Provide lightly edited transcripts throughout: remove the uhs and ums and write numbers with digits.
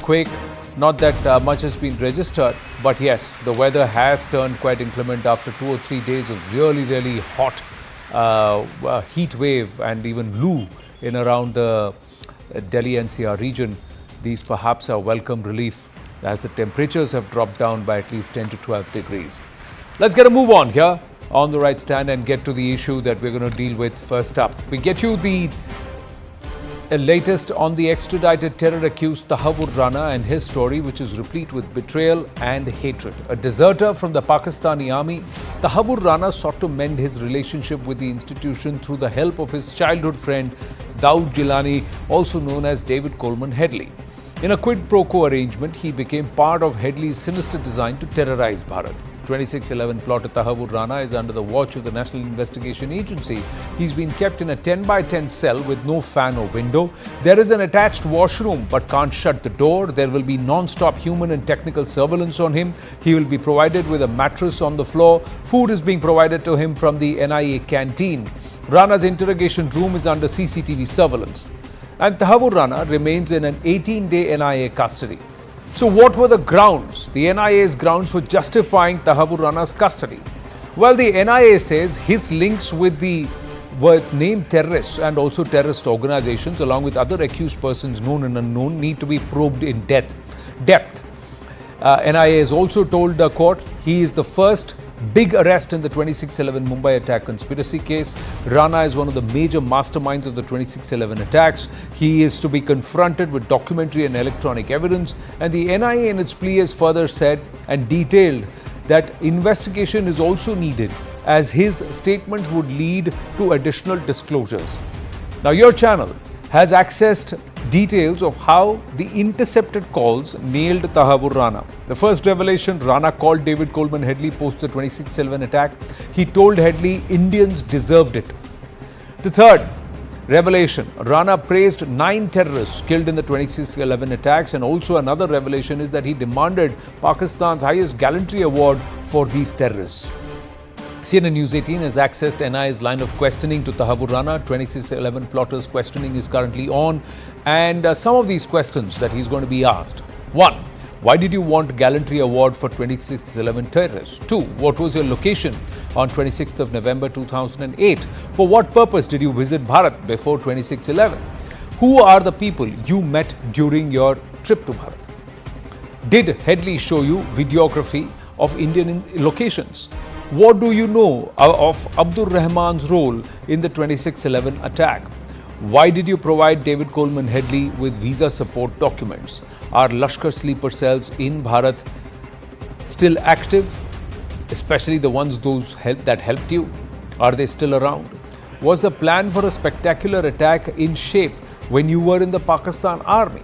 quake. Not that much has been registered, but yes, the weather has turned quite inclement after 2 or 3 days of really hot heat wave and even loo in around the Delhi NCR region. These perhaps are welcome relief as the temperatures have dropped down by at least 10 to 12 degrees. Let's get a move on here on the right stand and get to the issue that we're going to deal with first up. We get you the latest on the extradited terror accused Tahawwur Rana and his story, which is replete with betrayal and hatred. A deserter from the Pakistani army, Tahawwur Rana sought to mend his relationship with the institution through the help of his childhood friend Dawood Gilani, also known as David Coleman Headley. In a quid pro quo arrangement, he became part of Headley's sinister design to terrorize Bharat. 2611 plot at Tahawwur Rana is under the watch of the National Investigation Agency. He's been kept in a 10 by 10 cell with no fan or window. There is an attached washroom but can't shut the door. There will be non-stop human and technical surveillance on him. He will be provided with a mattress on the floor. Food is being provided to him from the NIA canteen. Rana's interrogation room is under CCTV surveillance. And Tahawwur Rana remains in an 18-day NIA custody. So what were the grounds, the NIA's grounds for justifying Tahawwur Rana's custody? Well, the NIA says his links with the named terrorists and also terrorist organizations, along with other accused persons known and unknown, need to be probed in depth. NIA has also told the court he is the first big arrest in the 2611 Mumbai attack conspiracy case. Rana is one of the major masterminds of the 2611 attacks. He is to be confronted with documentary and electronic evidence. And the NIA in its plea has further said and detailed that investigation is also needed as his statements would lead to additional disclosures. Now, your channel has accessed details of how the intercepted calls nailed Tahawwur Rana. The first revelation, Rana called David Coleman Headley post the 2611 attack. He told Headley Indians deserved it. The third revelation, Rana praised 9 terrorists killed in the 2611 attacks, and also another revelation is that he demanded Pakistan's highest gallantry award for these terrorists. CNN News 18 has accessed NIA's line of questioning to Tahawwur Rana. 2611 plotters questioning is currently on, and some of these questions that he's going to be asked. 1. Why did you want gallantry award for 2611 terrorists? 2. What was your location on 26th of November 2008? For what purpose did you visit Bharat before 2611? Who are the people you met during your trip to Bharat? Did Headley show you videography of Indian locations? What do you know of Abdur Rahman's role in the 2611 attack? Why did you provide David Coleman Headley with visa support documents? Are Lashkar sleeper cells in Bharat still active, especially the ones that helped you? Are they still around? Was the plan for a spectacular attack in shape when you were in the Pakistan army?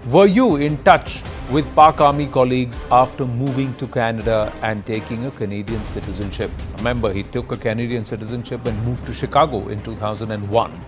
Were you in touch with Pak Army colleagues after moving to Canada and taking a Canadian citizenship? Remember, he took a Canadian citizenship and moved to Chicago in 2001.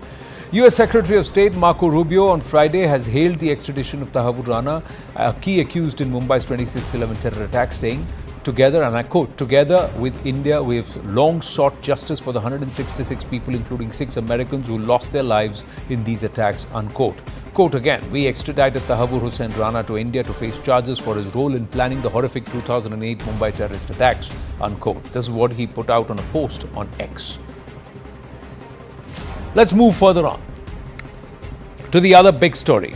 US Secretary of State Marco Rubio on Friday has hailed the extradition of Tahawwur Rana, a key accused in Mumbai's 2611 terror attack, saying, together, and I quote, together with India, we have long sought justice for the 166 people, including 6 Americans who lost their lives in these attacks, unquote. Quote again, we extradited Tahawwur Hussain Rana to India to face charges for his role in planning the horrific 2008 Mumbai terrorist attacks, unquote. This is what he put out on a post on X. Let's move further on to the other big story.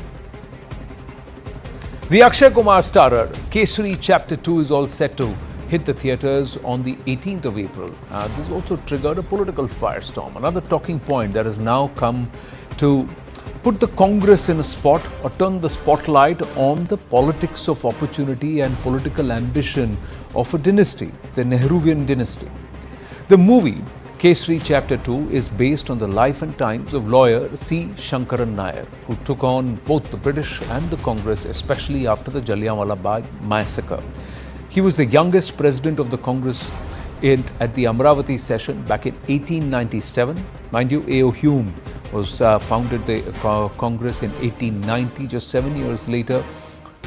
The Akshay Kumar starrer Kesari Chapter 2 is all set to hit the theatres on the 18th of April. This also triggered a political firestorm. Another talking point that has now come to put the Congress in a spot or turn the spotlight on the politics of opportunity and political ambition of a dynasty, the Nehruvian dynasty. The movie Kesari Chapter 2 is based on the life and times of lawyer C. Sankaran Nair, who took on both the British and the Congress, especially after the Jallianwala Bagh massacre. He was the youngest president of the Congress at the Amravati session back in 1897. Mind you, A.O. Hume was founded the Congress in 1890. Just 7 years later,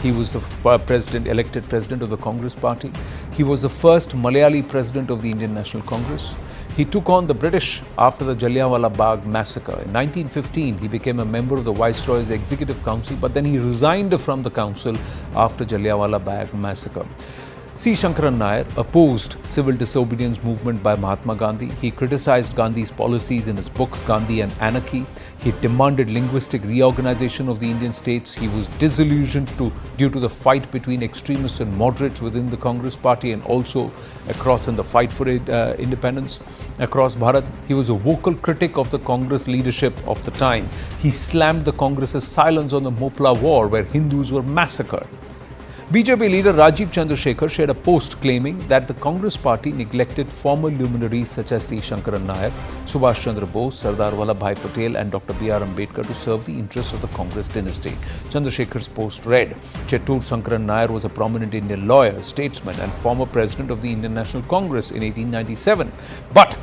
he was the elected president of the Congress party. He was the first Malayali president of the Indian National Congress. He took on the British after the Jallianwala Bagh massacre. In 1915, he became a member of the Viceroy's Executive Council, but then he resigned from the council after Jallianwala Bagh massacre. C. Sankaran Nair opposed civil disobedience movement by Mahatma Gandhi. He criticized Gandhi's policies in his book Gandhi and Anarchy. He demanded linguistic reorganization of the Indian states. He was disillusioned due to the fight between extremists and moderates within the Congress party and also across in the fight for independence across Bharat. He was a vocal critic of the Congress leadership of the time. He slammed the Congress's silence on the Mopla War, where Hindus were massacred. BJP leader Rajiv Chandrasekhar shared a post claiming that the Congress party neglected former luminaries such as C. Sankaran Nair, Subhash Chandra Bose, Sardar Vallabhbhai Patel and Dr. B.R. Ambedkar to serve the interests of the Congress dynasty. Chandrasekhar's post read, Chettur Sankaran Nair was a prominent Indian lawyer, statesman and former president of the Indian National Congress in 1897. But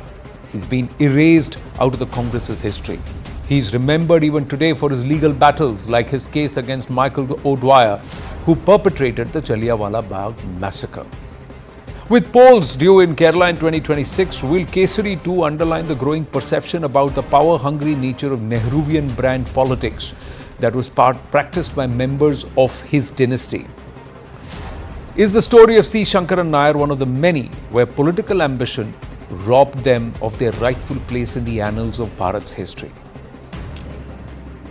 he's been erased out of the Congress's history. He's remembered even today for his legal battles, like his case against Michael O'Dwyer, who perpetrated the Jallianwala Bagh massacre. With polls due in Kerala in 2026, will Kesari too underline the growing perception about the power-hungry nature of Nehruvian brand politics that was practiced by members of his dynasty? Is the story of C. Sankaran Nair one of the many where political ambition robbed them of their rightful place in the annals of Bharat's history?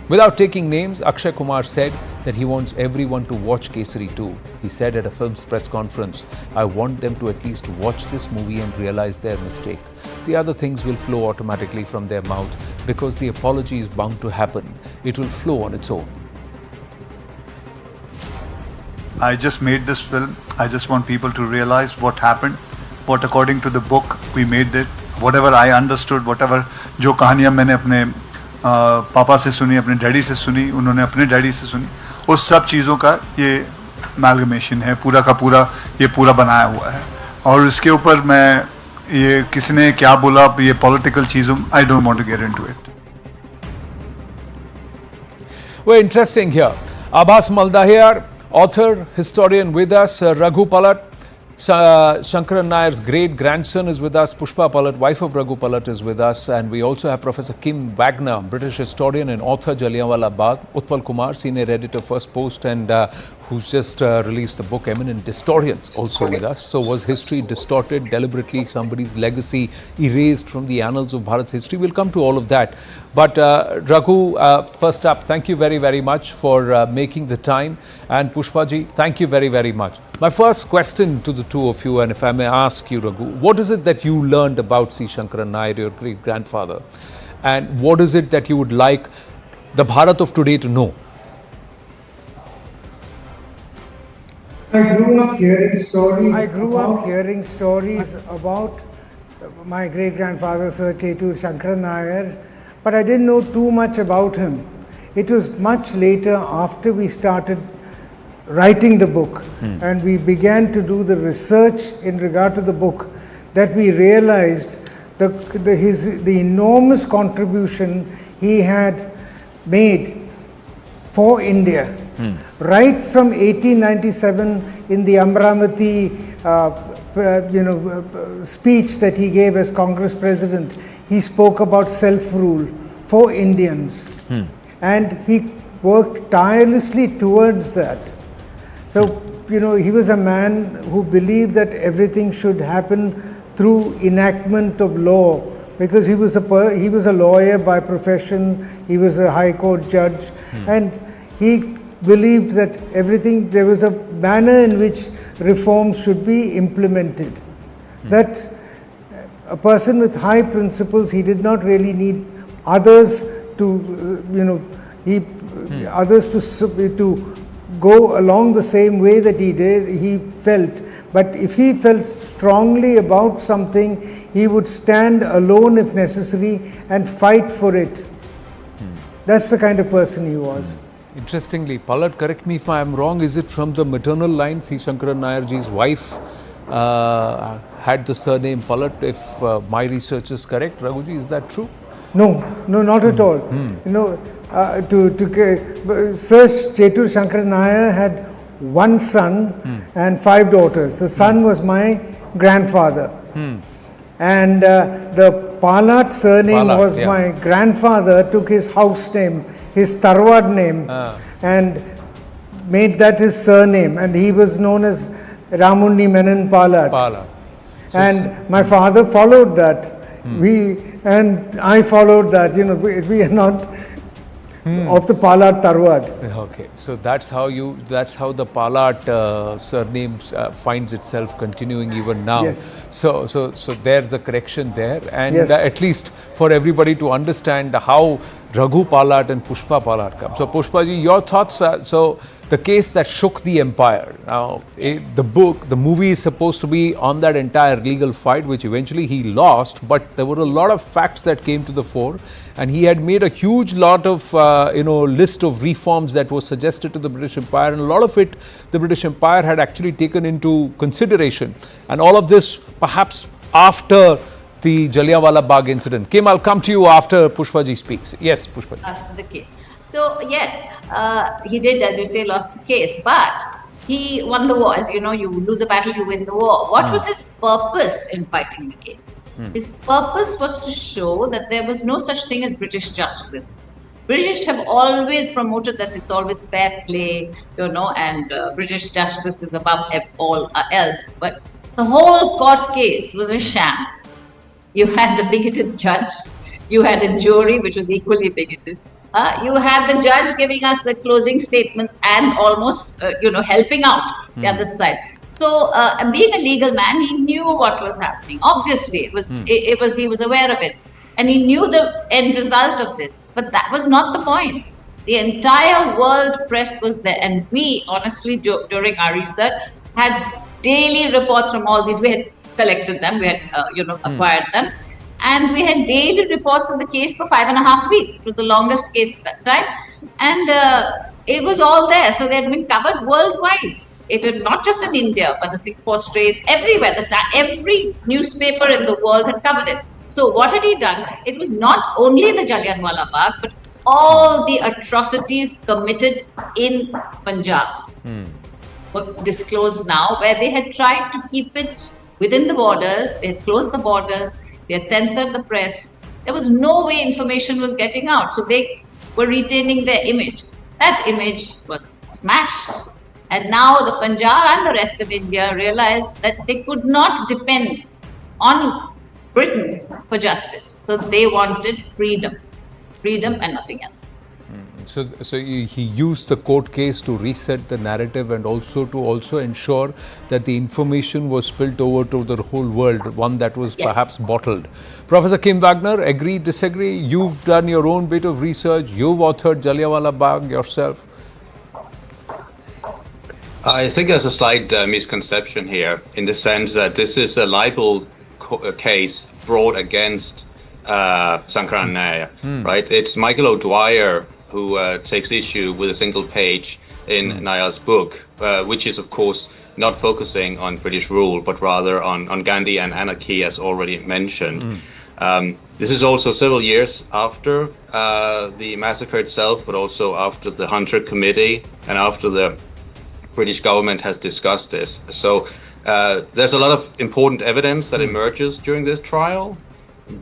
Without taking names, Akshay Kumar said that he wants everyone to watch Kesari 2. He said at a film's press conference, I want them to at least watch this movie and realize their mistake. The other things will flow automatically from their mouth because the apology is bound to happen. It will flow on its own. I just made this film. I just want people to realize what happened, what according to the book we made it, whatever I understood, whatever जो कहानियाँ मैंने अपने पापा से सुनी, अपने daddy से सुनी, उन्होंने अपने डैडी से सुनी, उस सब चीज़ों का ये एमैलगमेशन है, पूरा का पूरा ये पूरा बनाया हुआ है. और इसके ऊपर मैं ये किसने क्या बोला, ये पॉलिटिकल चीज़ों, I don't want to get into it. Well, interesting here. Abbas Maldahir, author, historian with us, Raghu Palat, Sankaran Nair's great-grandson is with us, Pushpa Palat, wife of Raghu Palat is with us, and we also have Professor Kim Wagner, British historian and author, Jallianwala Bagh, Utpal Kumar, senior editor, First Post, and who's just released the book Eminent Historians, also with us. So was history distorted deliberately, somebody's legacy erased from the annals of Bharat's history? We'll come to all of that. But Raghu, first up, thank you very, very much for making the time. And Pushpaji, thank you very, very much. My first question to the two of you, and if I may ask you, Raghu, what is it that you learned about C. Sankaran Nair, your great-grandfather? And what is it that you would like the Bharat of today to know? I grew up hearing stories about my great-grandfather, Sir Chettur Sankaran Nair, but I didn't know too much about him. It was much later, after we started writing the book and we began to do the research in regard to the book, that we realized the enormous contribution he had made for India. Right from 1897 in the Amravati speech that he gave as Congress President, he spoke about self-rule for Indians. And he worked tirelessly towards that. So, he was a man who believed that everything should happen through enactment of law, because he was a lawyer by profession, he was a High Court judge, and he believed that there was a manner in which reforms should be implemented. That a person with high principles, he did not really need others to, others to go along the same way that he felt. But if he felt strongly about something, he would stand alone if necessary and fight for it. That's the kind of person he was. Interestingly, Palat, correct me if I am wrong, is it from the maternal line? C. Sankaran Nairji's wife had the surname Palat, if my research is correct. Raghuji, is that true? No, not at all. Sir Chettur Sankaran Nair had one son and 5 daughters. The son was my grandfather. And the Palat surname Palat, was yeah. my grandfather took his house name, his Tarwad name, and made that his surname. And he was known as Ramundi Menon Palat. Palat. So And my father followed that. And I followed that. You know, we are not of the Palat Tarwad. Okay, so that's how the Palat surname finds itself continuing even now. Yes. So there's the correction there, and Yes. at least for everybody to understand how Raghu Palat and Pushpa Palat come. So Pushpaji, your thoughts? So the case that shook the empire. Now, the movie is supposed to be on that entire legal fight, which eventually he lost. But there were a lot of facts that came to the fore, and he had made a huge lot of list of reforms that was suggested to the British Empire, and a lot of it the British Empire had actually taken into consideration. And all of this perhaps after the Jallianwala Bagh incident. Kim, I'll come to you after Pushpaji speaks. Yes, Pushpaji. After the case. So yes, he did, as you say, lost the case, but he won the war. As you know, you lose a battle, you win the war. What was his purpose in fighting the case? His purpose was to show that there was no such thing as British justice. British have always promoted that it's always fair play, and British justice is above all else. But the whole court case was a sham. You had the bigoted judge, you had a jury which was equally bigoted. You had the judge giving us the closing statements and almost, helping out the other side. So, being a legal man, he knew what was happening. Obviously, he was aware of it, and he knew the end result of this. But that was not the point. The entire world press was there, and we, honestly, during our research, had daily reports from all these. We had collected them, we had, acquired them. And we had daily reports of the case for 5.5 weeks. It was the longest case at that time. And it was all there. So they had been covered worldwide. It was not just in India, but the Singapore Straits, everywhere. Every newspaper in the world had covered it. So what had he done? It was not only the Jallianwala Bagh, but all the atrocities committed in Punjab were disclosed now, where they had tried to keep it within the borders. They had closed the borders. They had censored the press. There was no way information was getting out. So they were retaining their image. That image was smashed. And now the Punjab and the rest of India realized that they could not depend on Britain for justice. So they wanted freedom. Freedom and nothing else. So he used the court case to reset the narrative and also to ensure that the information was spilled over to the whole world, one that was perhaps bottled. Professor Kim Wagner, agree, disagree? You've done your own bit of research. You've authored Jallianwala Bagh yourself. I think there's a slight misconception here in the sense that this is a libel case brought against Sankaran Nair, right? It's Michael O'Dwyer who takes issue with a single page in Nair's book, which is, of course, not focusing on British rule, but rather on Gandhi and anarchy, as already mentioned. This is also several years after the massacre itself, but also after the Hunter Committee and after the British government has discussed this. So there's a lot of important evidence that emerges during this trial,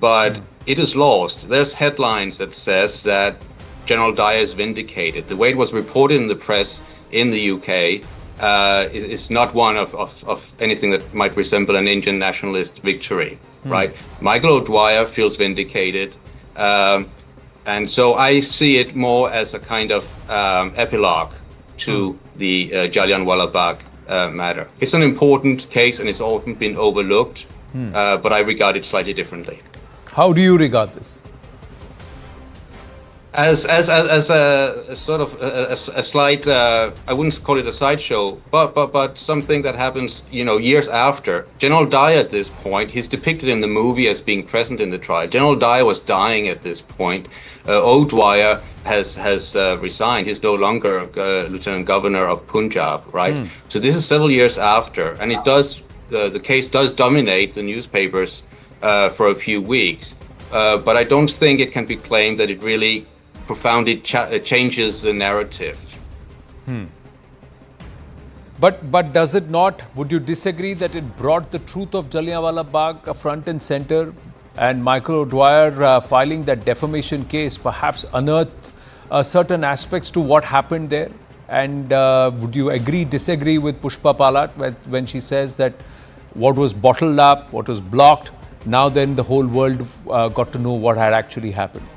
but it is lost. There's headlines that says that General Dyer is vindicated. The way it was reported in the press in the UK is not one of anything that might resemble an Indian nationalist victory, right? Michael O'Dwyer feels vindicated. And so I see it more as a kind of epilogue to the Jallianwala Bagh matter. It's an important case and it's often been overlooked, but I regard it slightly differently. How do you regard this? As a sort of a slight, I wouldn't call it a sideshow, but something that happens, years after. General Dyer at this point, he's depicted in the movie as being present in the trial. General Dyer was dying at this point. O'Dwyer has resigned. He's no longer Lieutenant Governor of Punjab, right? So this is several years after, and it does the case does dominate the newspapers for a few weeks. But I don't think it can be claimed that it really profoundly changes the narrative. But does it not, would you disagree that it brought the truth of Jallianwala Bagh front and center, and Michael O'Dwyer filing that defamation case perhaps unearthed certain aspects to what happened there? And would you disagree with Pushpa Palat when she says that what was bottled up, what was blocked, now then the whole world got to know what had actually happened?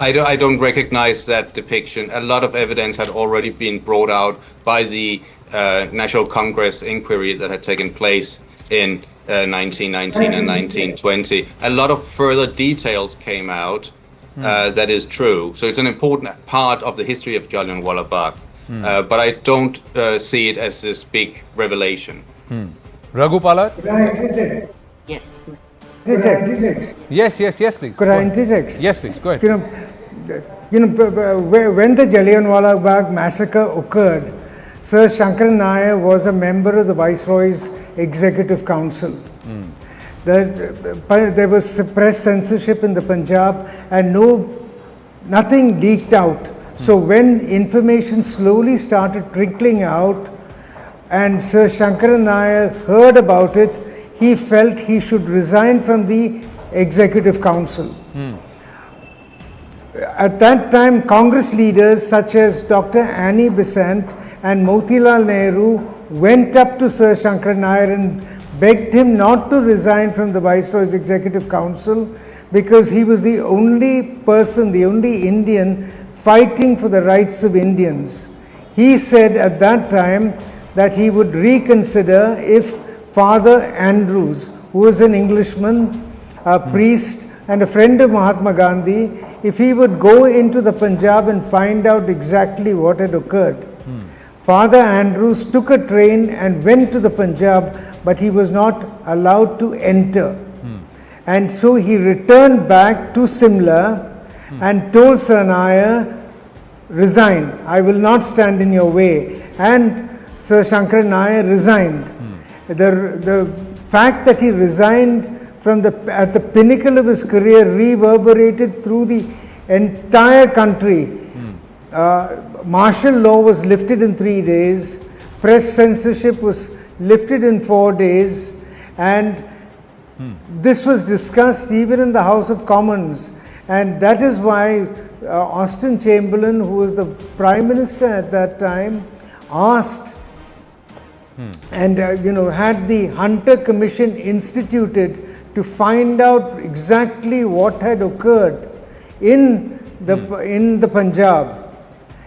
I don't recognize that depiction. A lot of evidence had already been brought out by the National Congress inquiry that had taken place in 1919 and 1920. A lot of further details came out that is true. So it's an important part of the history of Jallianwala Bagh. But I don't see it as this big revelation. Raghu Palat? Yes. Yes, please. Could I interject? Yes, please. Go ahead. When the Jallianwala Bagh massacre occurred, Sir Sankaran Nair was a member of the Viceroy's Executive Council. There was press censorship in the Punjab, and nothing leaked out. So when information slowly started trickling out, and Sir Sankaran Nair heard about it, he felt he should resign from the Executive Council. At that time, Congress leaders such as Dr. Annie Besant and Motilal Nehru went up to Sir Sankaran Nair and begged him not to resign from the Viceroy's Executive Council, because he was the only person, the only Indian fighting for the rights of Indians. He said at that time that he would reconsider if Father Andrews, who was an Englishman, a priest and a friend of Mahatma Gandhi, if he would go into the Punjab and find out exactly what had occurred. Father Andrews took a train and went to the Punjab, but he was not allowed to enter. And so he returned back to Simla and told Sir Nair, resign, I will not stand in your way. And Sir Sankaran Nair resigned. The fact that he resigned at the pinnacle of his career reverberated through the entire country. Martial law was lifted in 3 days, press censorship was lifted in 4 days, and this was discussed even in the House of Commons. And that is why Austen Chamberlain, who was the Prime Minister at that time, asked and had the Hunter Commission instituted to find out exactly what had occurred in the Punjab.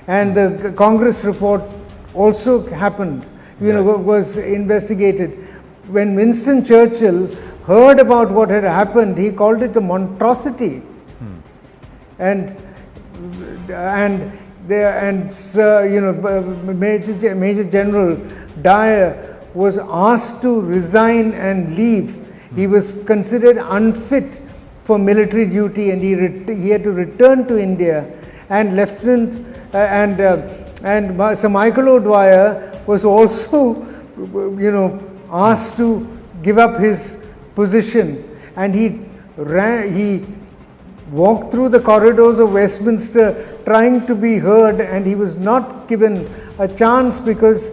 And the Congress report also happened, was investigated. When Winston Churchill heard about what had happened, he called it a monstrosity. And Major General Dyer was asked to resign and leave. He was considered unfit for military duty, and he had to return to India. And Sir Michael O'Dwyer was also, asked to give up his position, and he walked through the corridors of Westminster trying to be heard, and he was not given a chance because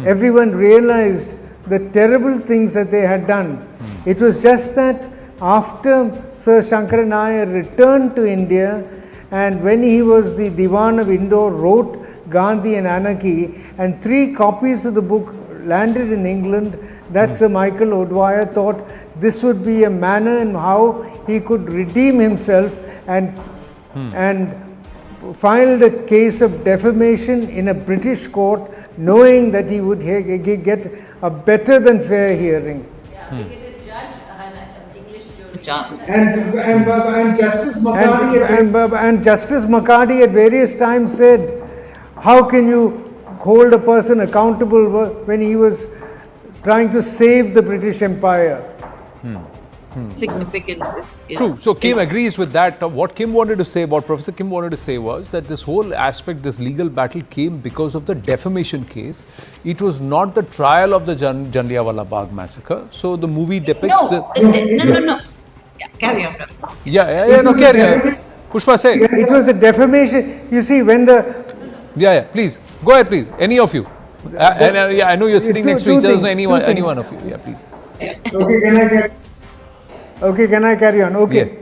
everyone realized the terrible things that they had done. It was just that after Sir Sankaran Nair returned to India, and when he was the Diwan of Indore, wrote Gandhi and Anarchy, and 3 copies of the book landed in England, that Sir Michael O'Dwyer thought this would be a manner in how he could redeem himself, and filed a case of defamation in a British court, knowing that he would get a better than fair hearing. Yeah, we get a judge and an English jury. Chance. And Justice McCarty and Justice McCarty at various times said, how can you hold a person accountable when he was trying to save the British Empire? Significant is True. So Kim agrees with that. What Professor Kim wanted to say was that this whole aspect, this legal battle came because of the defamation case. It was not the trial of the Jallianwala Bagh massacre. So the movie depicts no. Yeah, carry on. No, carry on. Pushpa, say. It was the defamation. You see, when Please. Go ahead, please. Any of you. Yeah, I know you're sitting next to each other, so any two things. one of you. Yeah, please. Okay, can I carry on? Okay.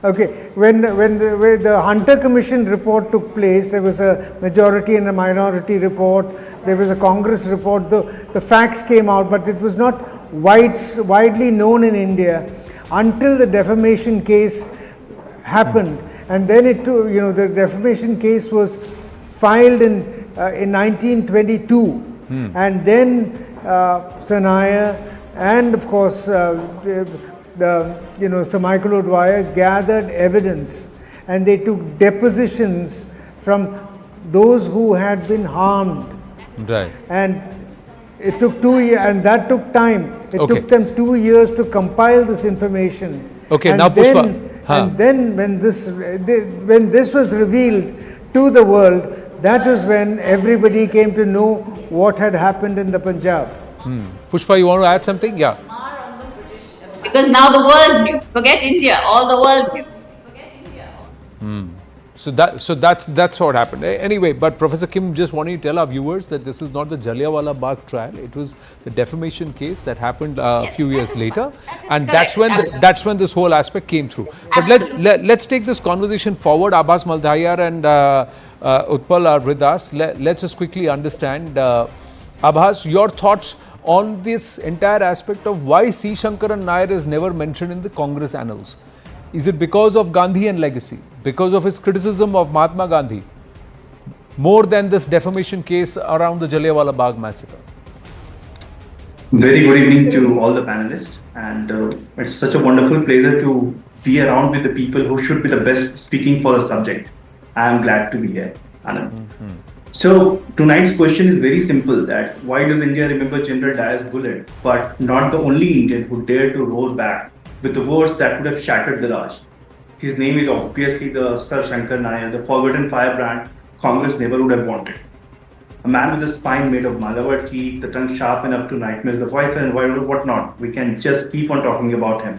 Okay, when the Hunter Commission report took place, there was a majority and a minority report, there was a Congress report, the facts came out, but it was not widely known in India until the defamation case happened. And then the defamation case was filed in 1922, and then Sir Nair and of course Sir Michael O'Dwyer gathered evidence, and they took depositions from those who had been harmed. Right. And it took 2 years, and that took time. It Okay. took them 2 years to compile this information. Okay, and now then, Pushpa. And then when this was revealed to the world, that was when everybody came to know what had happened in the Punjab. Pushpa, you want to add something? Yeah. Are on the British MP. Because now the world knew. Forget India, all the world knew. Forget India. So that's what happened. Anyway, but Professor Kim just wanted to tell our viewers that this is not the Jallianwala Bagh trial. It was the defamation case that happened a Yes, few that years is later, correct. and That is correct. that's when this whole aspect came through. But Absolutely. let's take this conversation forward. Abbas Maldhayar and Utpal are with us. Let's just quickly understand. Abbas, your thoughts on this entire aspect of why C. Shankaran Nair is never mentioned in the Congress annals. Is it because of Gandhi and legacy? Because of his criticism of Mahatma Gandhi? More than this defamation case around the Jallianwala Bagh massacre? Very good evening to all the panelists, and it's such a wonderful pleasure to be around with the people who should be the best speaking for the subject. I am glad to be here, Anand. So tonight's question is very simple: that why does India remember General Dyer's bullet, but not the only Indian who dared to roar back with the words that would have shattered the Raj? His name is obviously the Sir Shankar Nair, the forgotten firebrand Congress never would have wanted. A man with a spine made of Malabar teeth, the tongue sharp enough to nightmares, the voice and whatnot. We can just keep on talking about him.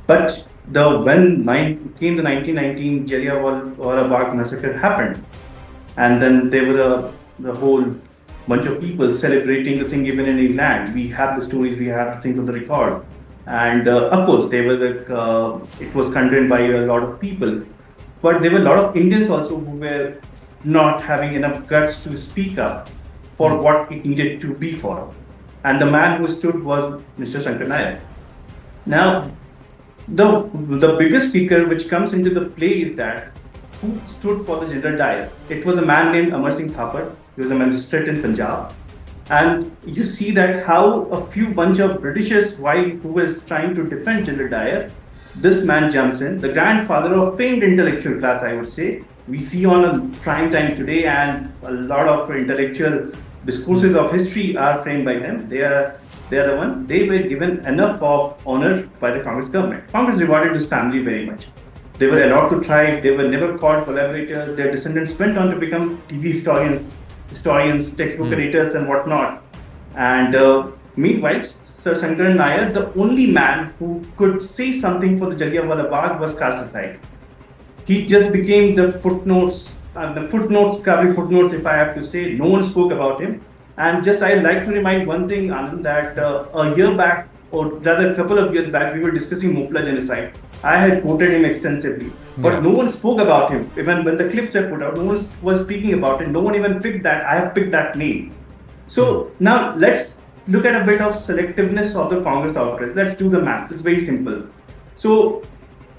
But when came the 1919 Jallianwala Bagh massacre happened, and then there were the whole bunch of people celebrating the thing even in England. We have the stories, we have the things on the record. And of course, they were it was condemned by a lot of people. But there were a lot of Indians also who were not having enough guts to speak up for what it needed to be for. And the man who stood was Mr. Shankar Nair. Now, the biggest speaker which comes into the play is that who stood for the General Dyer. It was a man named Amar Singh Thapar. He was a magistrate in Punjab. And you see that how a few bunch of Britishers, who was trying to defend General Dyer, this man jumps in, the grandfather of famed intellectual class, I would say. We see on a prime time today, and a lot of intellectual discourses of history are framed by them. They are the one. They were given enough of honor by the Congress government. Congress rewarded this family very much. They were allowed to thrive. They were never called collaborators. Their descendants went on to become TV historians, textbook editors, and whatnot. And meanwhile, Sir Sankaran Nair, the only man who could say something for the Jallianwala Bagh, was cast aside. He just became the footnotes, if I have to say. No one spoke about him. And just I'd like to remind one thing, Anand, that a year back, or rather a couple of years back, we were discussing Mopla genocide. I had quoted him extensively, but no one spoke about him. Even when the clips were put out, no one was speaking about it. No one even picked that. I have picked that name. So now let's look at a bit of selectiveness of the Congress outrage. Let's do the math. It's very simple. So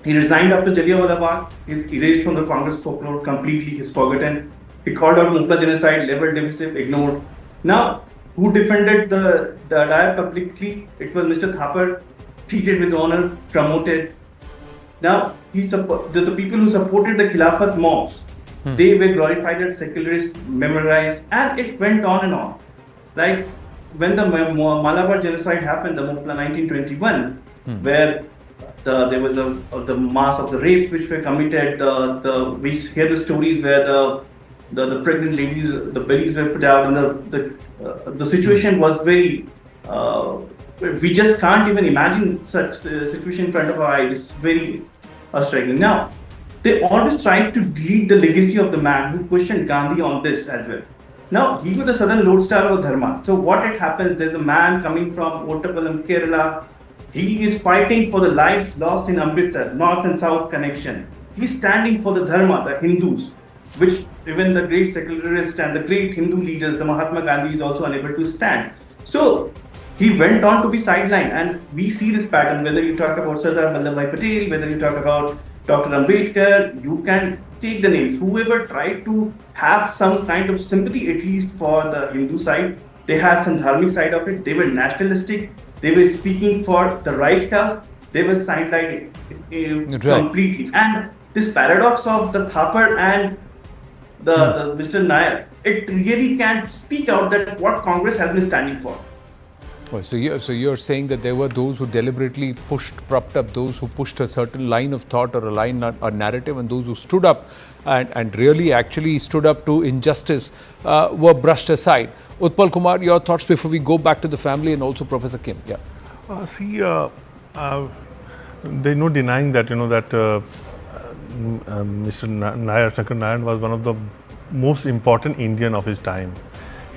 he resigned after Jallianwala Bagh. He's erased from the Congress folklore completely. He's forgotten. He called out Mopla genocide, level divisive, ignored. Now, who defended the Dyer publicly? It was Mr. Thapar, treated with honor, promoted. Now, the people who supported the Khilafat mobs, they were glorified as secularists, memorized, and it went on and on. Like when the Malabar genocide happened, the Mopla 1921, where there was the mass of the rapes which were committed. We hear the stories where the pregnant ladies, the bellies were put out, and the situation was very. We just can't even imagine such situation in front of our eyes. It's very striking. Now, they always tried to delete the legacy of the man who questioned Gandhi on this as well. Now, he was the southern lodestar of Dharma. So what it happens, there's a man coming from Ottapalam, Kerala. He is fighting for the lives lost in Amritsar, north and south connection. He's standing for the Dharma, the Hindus, which even the great secularists and the great Hindu leaders, the Mahatma Gandhi, is also unable to stand. So he went on to be sidelined, and we see this pattern. Whether you talk about Sardar Vallabhbhai Patel, whether you talk about Dr. Ambedkar, you can take the names. Whoever tried to have some kind of sympathy, at least for the Hindu side, they had some dharmic side of it. They were nationalistic. They were speaking for the right cause. They were sidelined completely. And this paradox of the Thapar and the Mr. Nair, it really can speak out that what Congress has been standing for. Well, so you're saying that there were those who deliberately propped up those who pushed a certain line of thought or a line or narrative, and those who stood up and really actually stood up to injustice were brushed aside. Utpal Kumar, your thoughts before we go back to the family, and also Professor Kim. Yeah. There's no denying that Mr. Nair, Sankaran Nair, was one of the most important Indian of his time.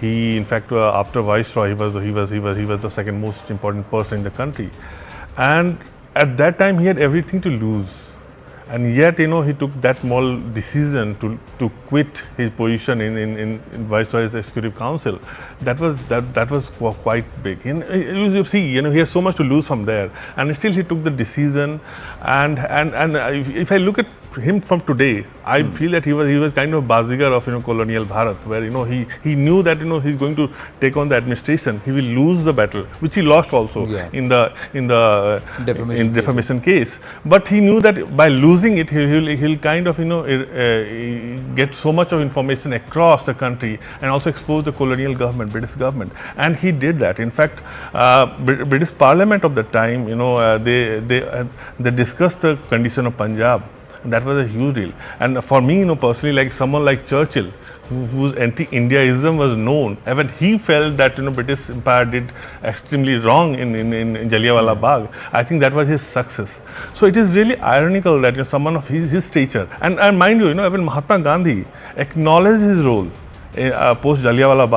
He, in fact, after Viceroy, he was the second most important person in the country, and at that time he had everything to lose, and yet he took that small decision to quit his position in Viceroy's Executive Council. That was quite big. You see, he has so much to lose from there, and still he took the decision. And if I look at him from today, I feel that he was kind of Bazigar of colonial Bharat, where he knew that he's going to take on the administration. He will lose the battle, which he lost also in the defamation case. But he knew that by losing it, he'll kind of get so much of information across the country and also expose the colonial government, British government, and he did that. In fact, British Parliament of the time, they discussed the condition of Punjab. That was a huge deal. And for me, personally, like someone like Churchill, whose anti-Indiaism was known, even he felt that British Empire did extremely wrong in Jallianwala Bagh. I think that was his success. So it is really ironical that someone of his stature, and mind you, even Mahatma Gandhi acknowledged his role. Post Jallianwala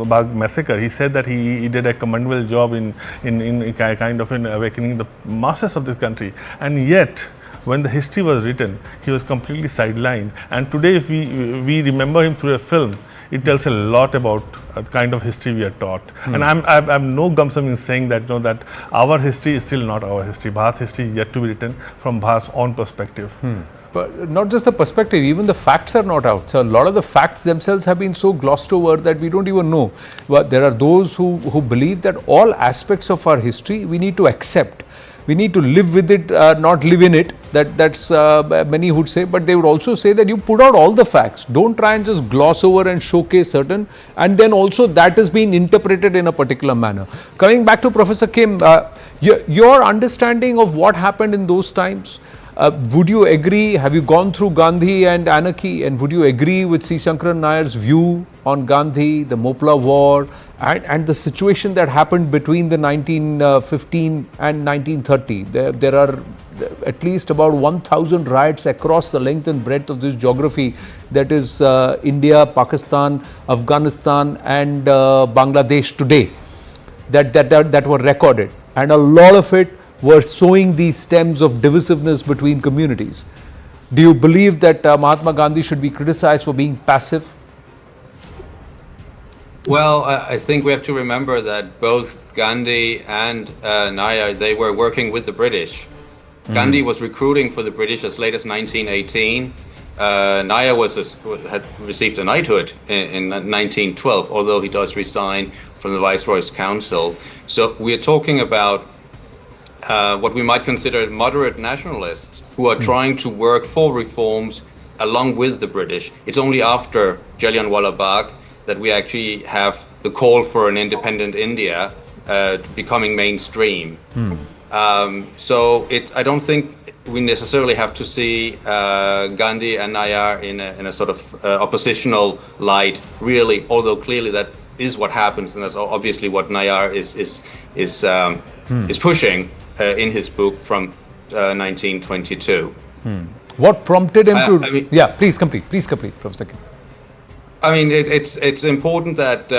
Bagh massacre, he said that he did a commendable job in kind of awakening the masses of this country, and yet when the history was written, he was completely sidelined. And today, if we remember him through a film, it tells a lot about the kind of history we are taught. And I'm no gumpsum in saying that that our history is still not our history. Bharat's history is yet to be written from Bharat's own perspective. But not just the perspective, even the facts are not out. So a lot of the facts themselves have been so glossed over that we don't even know. But there are those who believe that all aspects of our history we need to accept. We need to live with it, not live in it. That's many would say, but they would also say that you put out all the facts. Don't try and just gloss over and showcase certain, and then also that is being interpreted in a particular manner. Coming back to Professor Kim, your understanding of what happened in those times, would you agree, have you gone through Gandhi and anarchy, and would you agree with C. Sankaran Nair's view on Gandhi, the Mopla War, and the situation that happened between the 1915 and 1930? There are at least about 1,000 riots across the length and breadth of this geography, that is India, Pakistan, Afghanistan and Bangladesh today, that were recorded, and a lot of it were sowing these stems of divisiveness between communities. Do you believe that Mahatma Gandhi should be criticized for being passive? Well, I think we have to remember that both Gandhi and Nair, they were working with the British. Gandhi was recruiting for the British as late as 1918. Nair had received a knighthood in 1912, although he does resign from the Viceroy's Council. So we're talking about what we might consider moderate nationalists who are trying to work for reforms along with the British. It's only after Jallianwala Bagh that we actually have the call for an independent India becoming mainstream. So I don't think we necessarily have to see Gandhi and Nair in a sort of oppositional light, really, although clearly that is what happens, and that's obviously what Nair is pushing in his book from 1922. What prompted him to... Yeah, please complete, Professor Kim. I mean, it's important that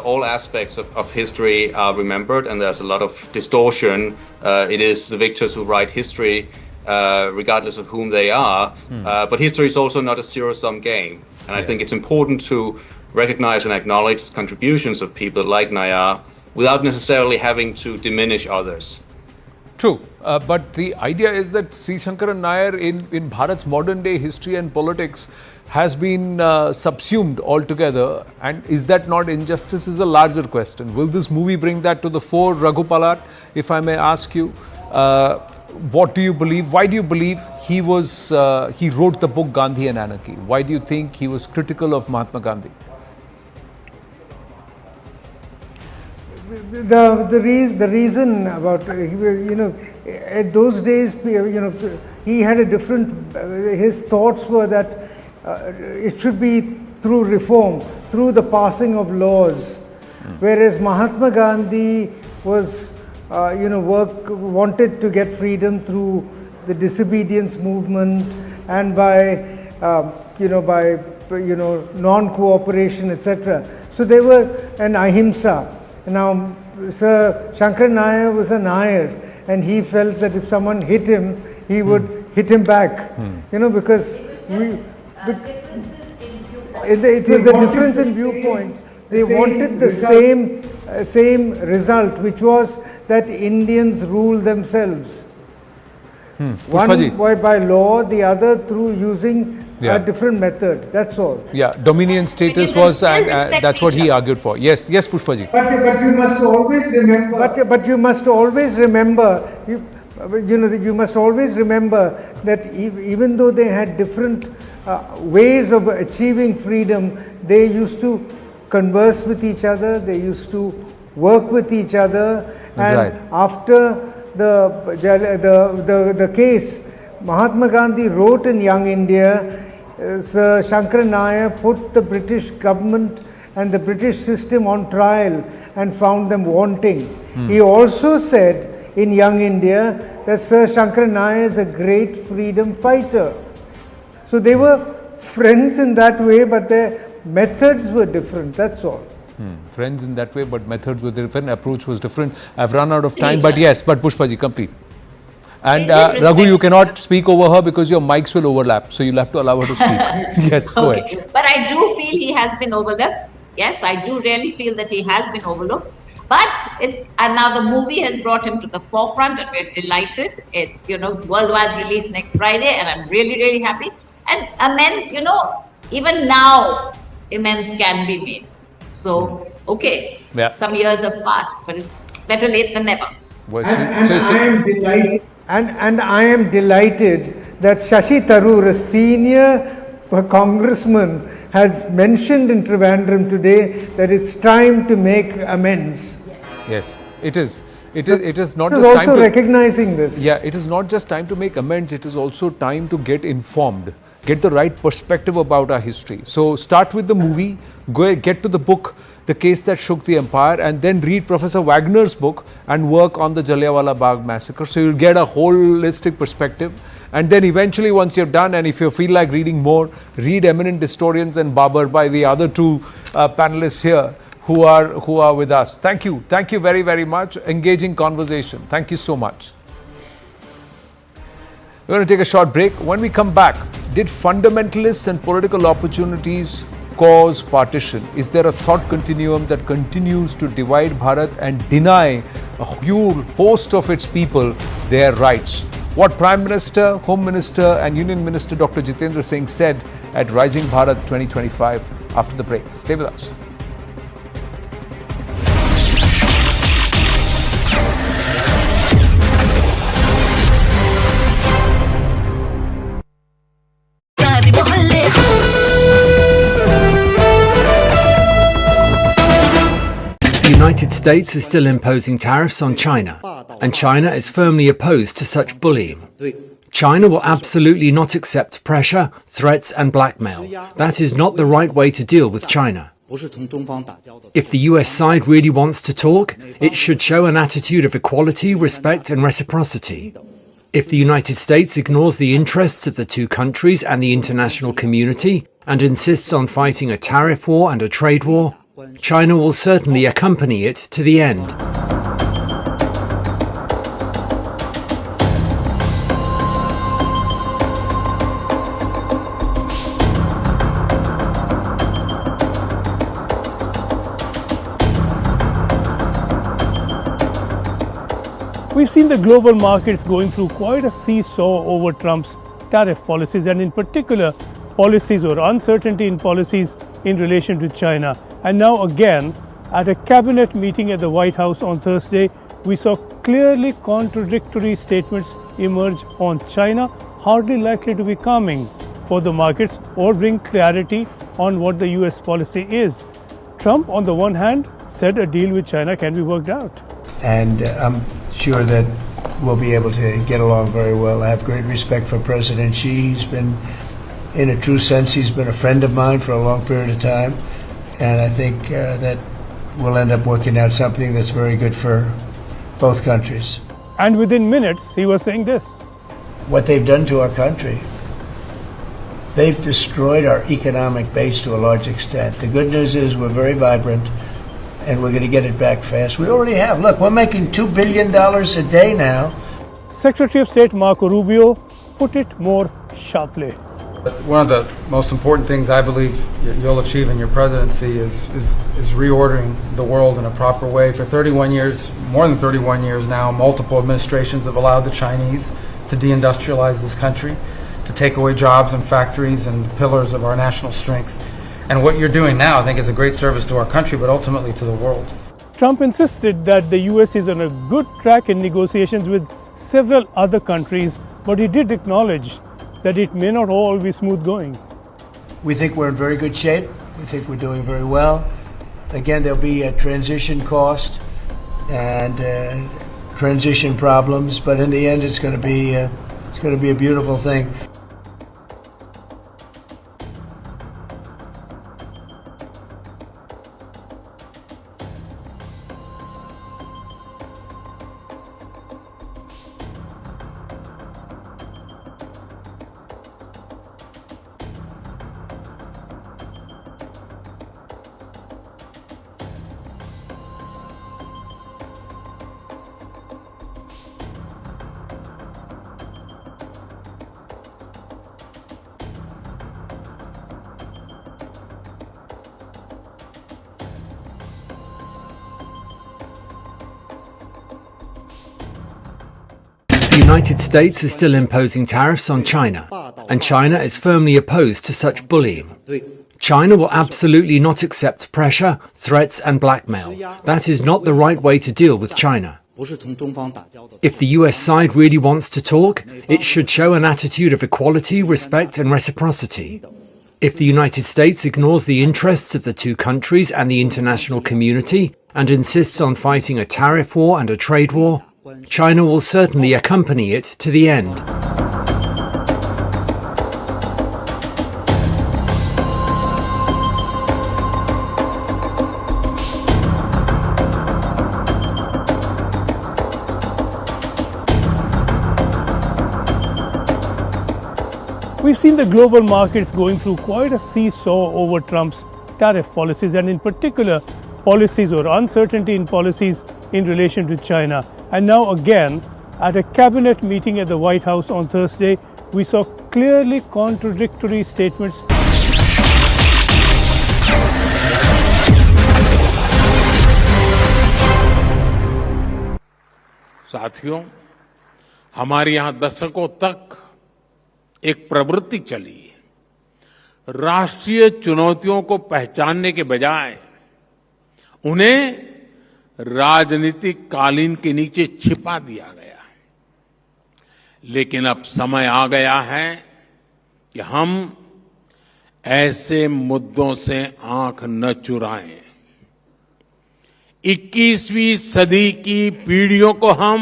all aspects of history are remembered, and there's a lot of distortion. It is the victors who write history, regardless of whom they are. But history is also not a zero-sum game, and I think it's important to recognize and acknowledge contributions of people like Nair without necessarily having to diminish others. True, but the idea is that Sri Sankaran Nair in Bharat's modern day history and politics has been subsumed altogether, and is that not injustice is a larger question. Will this movie bring that to the fore? Raghupalat, if I may ask you, what do you believe? Why do you believe he wrote the book Gandhi and Anarchy? Why do you think he was critical of Mahatma Gandhi? The reason about, at those days, he had a different, his thoughts were that it should be through reform, through the passing of laws, whereas Mahatma Gandhi was, wanted to get freedom through the disobedience movement and by non-cooperation, etc. So they were an ahimsa. Now, Sir Sankaran Nair was a Nair, and he felt that if someone hit him, he would hit him back. Because differences in viewpoint. it was a difference in viewpoint. They wanted the same result, which was that Indians rule themselves. One by law, the other through using a different method. That's all. Yeah, dominion status was, that's what he argued for. Yes, Pushpaji. But you must always remember. But you must always remember. You must always remember that even though they had different ways of achieving freedom, they used to converse with each other. They used to work with each other. And after the case, Mahatma Gandhi wrote in Young India. Sir Sankaran Nair put the British government and the British system on trial and found them wanting. He also said in Young India that Sir Sankaran Nair is a great freedom fighter. So they were friends in that way, but their methods were different, that's all. Friends in that way, but methods were different, approach was different. I've run out of time, but Pushpaji, complete. And Raghu, you cannot speak over her because your mics will overlap, so you'll have to allow her to speak. Yes, go ahead. But I do feel he has been overlooked. Yes, I do really feel that he has been overlooked. But and now the movie has brought him to the forefront, and we're delighted. It's worldwide release next Friday, and I'm really, really happy. And amends, even now amends can be made. So some years have passed, but it's better late than never. And I am delighted that Shashi Tharoor, a senior congressman, has mentioned in Trivandrum today that it's time to make amends. Yes, it is. It is not just also time to recognizing this. Yeah, it is not just time to make amends. It is also time to get informed, get the right perspective about our history. So start with the movie, get to the book, The Case That Shook the Empire, and then read Professor Wagner's book and work on the Jallianwala Bagh massacre. So you'll get a holistic perspective. And then eventually, once you're done, and if you feel like reading more, read Eminent Historians and Babar by the other two panelists here who are with us. Thank you very, very much. Engaging conversation. Thank you so much. We're going to take a short break. When we come back, did fundamentalists and political opportunities cause partition? Is there a thought continuum that continues to divide Bharat and deny a huge host of its people their rights? What Prime Minister, Home Minister and Union Minister Dr. Jitendra Singh said at Rising Bharat 2025 after the break. Stay with us. The United States is still imposing tariffs on China, and China is firmly opposed to such bullying. China will absolutely not accept pressure, threats and blackmail. That is not the right way to deal with China. If the US side really wants to talk, it should show an attitude of equality, respect and reciprocity. If the United States ignores the interests of the two countries and the international community, and insists on fighting a tariff war and a trade war, China will certainly accompany it to the end. We've seen the global markets going through quite a seesaw over Trump's tariff policies, and in particular policies or uncertainty in policies in relation to China. And now again, at a cabinet meeting at the White House on Thursday, we saw clearly contradictory statements emerge on China, hardly likely to be calming for the markets or bring clarity on what the US policy is. Trump, on the one hand, said a deal with China can be worked out. And I'm sure that we'll be able to get along very well. I have great respect for President Xi. He's been, in a true sense, he's been a friend of mine for a long period of time. And I think that we'll end up working out something that's very good for both countries. And within minutes, he was saying this. What they've done to our country, they've destroyed our economic base to a large extent. The good news is we're very vibrant, and we're going to get it back fast. We already have. Look, we're making $2 billion a day now. Secretary of State Marco Rubio put it more sharply. One of the most important things I believe you'll achieve in your presidency is reordering the world in a proper way. For 31 years, more than 31 years now, multiple administrations have allowed the Chinese to deindustrialize this country, to take away jobs and factories and pillars of our national strength. And what you're doing now, I think, is a great service to our country, but ultimately to the world. Trump insisted that the US is on a good track in negotiations with several other countries, but he did acknowledge that it may not all be smooth going. We think we're in very good shape. We think we're doing very well. Again, there'll be a transition cost and transition problems, but in the end, it's going to be a beautiful thing. The United States is still imposing tariffs on China, and China is firmly opposed to such bullying. China will absolutely not accept pressure, threats and blackmail. That is not the right way to deal with China. If the US side really wants to talk, it should show an attitude of equality, respect and reciprocity. If the United States ignores the interests of the two countries and the international community and insists on fighting a tariff war and a trade war, China will certainly accompany it to the end. We've seen the global markets going through quite a seesaw over Trump's tariff policies, and in particular policies or uncertainty in policies in relation to China. And now again, at a cabinet meeting at the White House on Thursday, we saw clearly contradictory statements. साथियों, हमारे यहाँ दशकों तक एक प्रवृत्ति चली, राष्ट्रीय चुनौतियों को पहचानने के बजाय उन्हें राजनीतिक कालीन के नीचे छिपा दिया गया। लेकिन अब समय आ गया है कि हम ऐसे मुद्दों से आंख न चुराएं। 21वीं सदी की पीढ़ियों को हम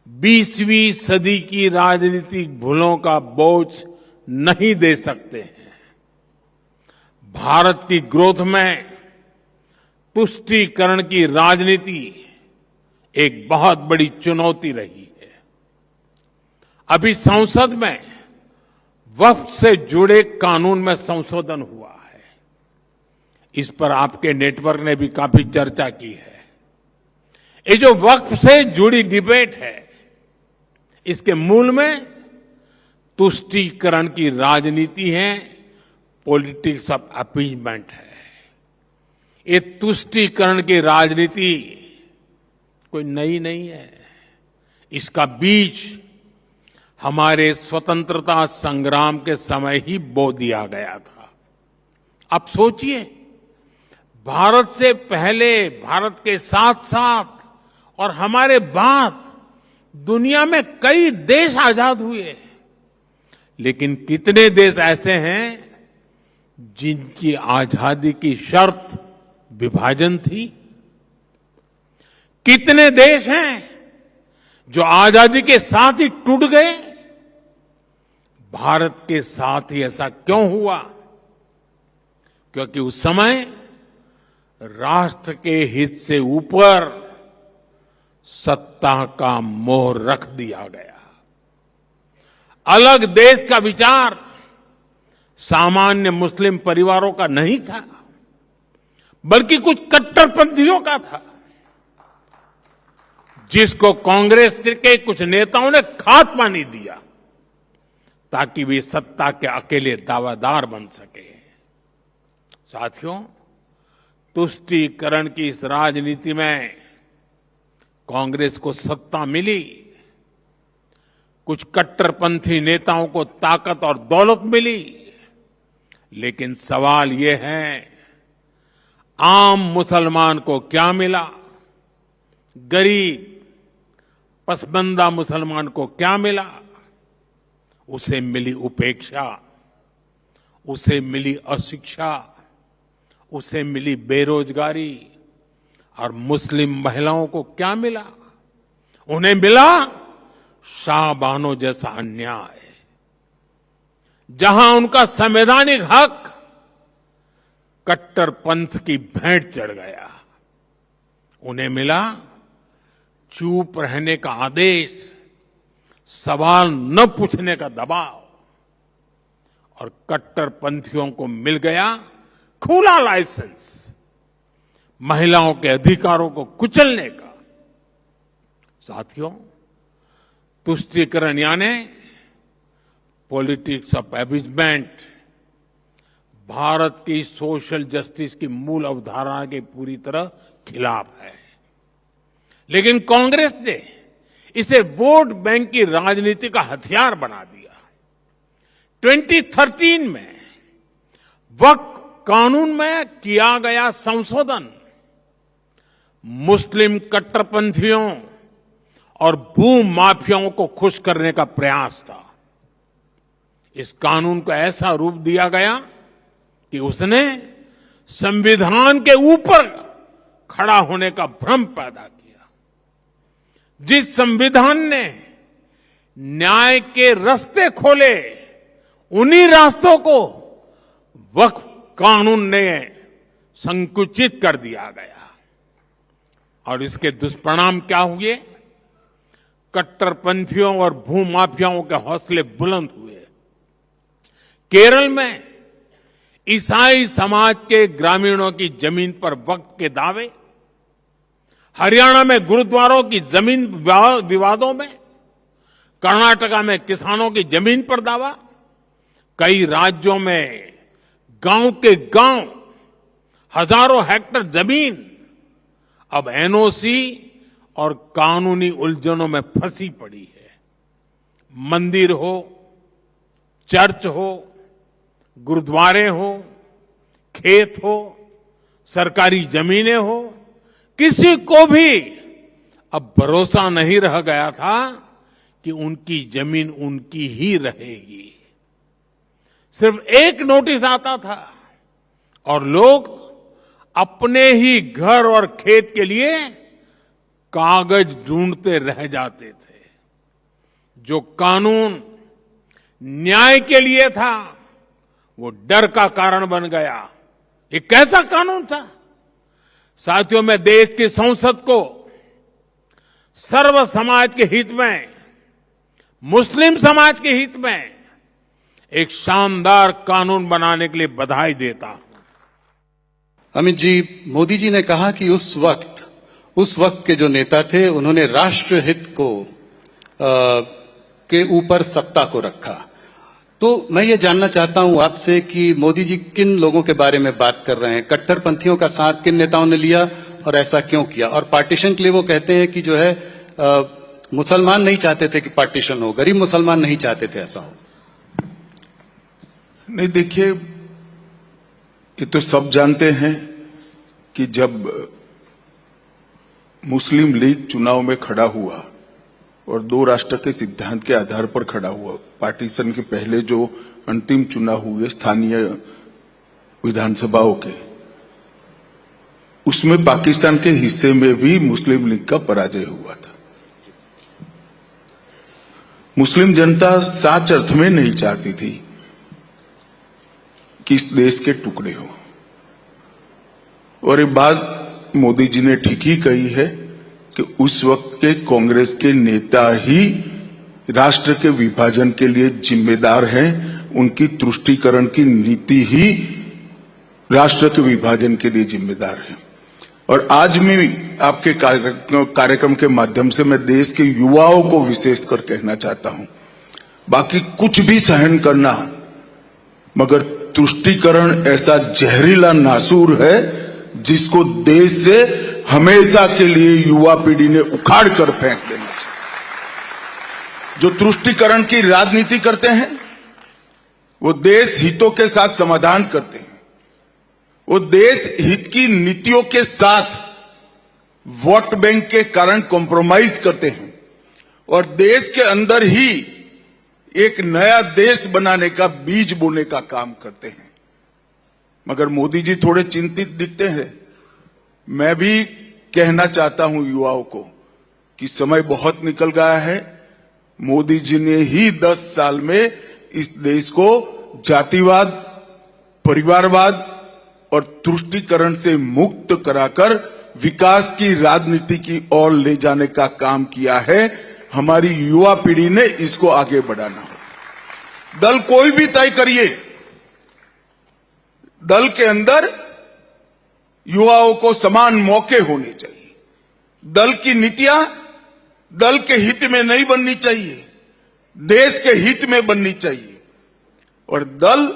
20वीं सदी की राजनीतिक भूलों का बोझ नहीं दे सकते हैं। भारत की ग्रोथ में तुष्टीकरण की राजनीति एक बहुत बड़ी चुनौती रही है। अभी संसद में वक्फ से जुड़े कानून में संशोधन हुआ है। इस पर आपके नेटवर्क ने भी काफी चर्चा की है। ये जो वक्फ से जुड़ी डिबेट है, इसके मूल में तुष्टीकरण की राजनीति है, पॉलिटिक्स ऑफ अपीजमेंट है। ये तुष्टीकरण की राजनीति कोई नई नहीं है। इसका बीज हमारे स्वतंत्रता संग्राम के समय ही बो दिया गया था। अब सोचिए, भारत से पहले, भारत के साथ साथ और हमारे बाद दुनिया में कई देश आजाद हुए, लेकिन कितने देश ऐसे हैं जिनकी आजादी की शर्त विभाजन थी? कितने देश हैं जो आजादी के साथ ही टूट गए? भारत के साथ ही ऐसा क्यों हुआ? क्योंकि उस समय राष्ट्र के हित से ऊपर सत्ता का मोह रख दिया गया। अलग देश का विचार सामान्य मुस्लिम परिवारों का नहीं था, बल्कि कुछ कट्टरपंथियों का था, जिसको कांग्रेस के कुछ नेताओं ने खाद पानी दिया ताकि वे सत्ता के अकेले दावेदार बन सके। साथियों, तुष्टीकरण की इस राजनीति में कांग्रेस को सत्ता मिली, कुछ कट्टरपंथी नेताओं को ताकत और दौलत मिली, लेकिन सवाल ये है, आम मुसलमान को क्या मिला? गरीब पसबंदा मुसलमान को क्या मिला? उसे मिली उपेक्षा, उसे मिली अशिक्षा, उसे मिली बेरोजगारी। और मुस्लिम महिलाओं को क्या मिला? उन्हें मिला शाहबानो जैसा अन्याय, जहां उनका संवैधानिक हक कट्टरपंथ की भेंट चढ़ गया। उन्हें मिला चुप रहने का आदेश, सवाल न पूछने का दबाव, और कट्टरपंथियों को मिल गया खुला लाइसेंस महिलाओं के अधिकारों को कुचलने का। साथियों, तुष्टीकरण यानी पॉलिटिक्स ऑफ अपीजमेंट भारत की सोशल जस्टिस की मूल अवधारणा के पूरी तरह खिलाफ है। लेकिन कांग्रेस ने इसे वोट बैंक की राजनीति का हथियार बना दिया। 2013 में वक्फ कानून में किया गया संशोधन मुस्लिम कट्टरपंथियों और भू माफियाओं को खुश करने का प्रयास था। इस कानून को ऐसा रूप दिया गया कि उसने संविधान के ऊपर खड़ा होने का भ्रम पैदा किया। जिस संविधान ने न्याय के रास्ते खोले, उन्हीं रास्तों को वक्फ कानून ने संकुचित कर दिया गया। और इसके दुष्परिणाम क्या हुए? कट्टरपंथियों और भूमाफियाओं के हौसले बुलंद हुए। केरल में ईसाई समाज के ग्रामीणों की जमीन पर वक्फ के दावे, हरियाणा में गुरुद्वारों की जमीन विवादों में, कर्नाटका में किसानों की जमीन पर दावा, कई राज्यों में गांव के गांव हजारों हेक्टेयर जमीन अब एनओसी और कानूनी उलझनों में फंसी पड़ी है। मंदिर हो, चर्च हो, गुरुद्वारे हो, खेत हो, सरकारी जमीनें हो, किसी को भी अब भरोसा नहीं रह गया था कि उनकी जमीन उनकी ही रहेगी। सिर्फ एक नोटिस आता था और लोग अपने ही घर और खेत के लिए कागज ढूंढते रह जाते थे। जो कानून न्याय के लिए था, वो डर का कारण बन गया। ये कैसा कानून था? साथियों, मैं देश की संसद को सर्व समाज के हित में, मुस्लिम समाज के हित में एक शानदार कानून बनाने के लिए बधाई देता हूं। अमित जी, मोदी जी ने कहा कि उस वक्त के जो नेता थे उन्होंने राष्ट्रहित के ऊपर सत्ता को रखा। तो मैं ये जानना चाहता हूं आपसे कि मोदी जी किन लोगों के बारे में बात कर रहे हैं, कट्टरपंथियों का साथ किन नेताओं ने लिया और ऐसा क्यों किया? और पार्टीशन के लिए वो कहते हैं कि जो है मुसलमान नहीं चाहते थे कि पार्टीशन हो, गरीब मुसलमान नहीं चाहते थे ऐसा हो। नहीं, देखिए, ये तो सब जानते हैं कि जब मुस्लिम लीग चुनाव में खड़ा हुआ और 2 राष्ट्र के सिद्धांत के आधार पर खड़ा हुआ, पार्टीशन के पहले जो अंतिम चुनाव हुए स्थानीय विधानसभाओं के, उसमें पाकिस्तान के हिस्से में भी मुस्लिम लीग का पराजय हुआ था। मुस्लिम जनता सच अर्थ में नहीं चाहती थी कि इस देश के टुकड़े हो, और ये बात मोदी जी ने ठीक ही कही है कि उस वक्त के कांग्रेस के नेता ही राष्ट्र के विभाजन के लिए जिम्मेदार हैं। उनकी तुष्टीकरण की नीति ही राष्ट्र के विभाजन के लिए जिम्मेदार है। और आज मैं आपके कार्यक्रम के माध्यम से मैं देश के युवाओं को विशेषकर कहना चाहता हूं, बाकी कुछ भी सहन करना, मगर तुष्टीकरण ऐसा जहरीला नासूर है जिसको देश से हमेशा के लिए युवा पीढ़ी ने उखाड़ कर फेंक देना चाहिए। जो तुष्टीकरण की राजनीति करते हैं वो देश हितों के साथ समाधान करते हैं, वो देश हित की नीतियों के साथ वोट बैंक के कारण कॉम्प्रोमाइज करते हैं और देश के अंदर ही एक नया देश बनाने का बीज बोने का काम करते हैं। मगर मोदी जी थोड़े चिंतित दिखते हैं। मैं भी कहना चाहता हूं युवाओं को कि समय बहुत निकल गया है। मोदी जी ने ही 10 साल में इस देश को जातिवाद, परिवारवाद और तुष्टीकरण से मुक्त कराकर विकास की राजनीति की ओर ले जाने का काम किया है। हमारी युवा पीढ़ी ने इसको आगे बढ़ाना हो। दल कोई भी तय करिए, दल के अंदर युवाओं को समान मौके होने चाहिए। दल की नीतियां दल के हित में नहीं बननी चाहिए, देश के हित में बननी चाहिए। और दल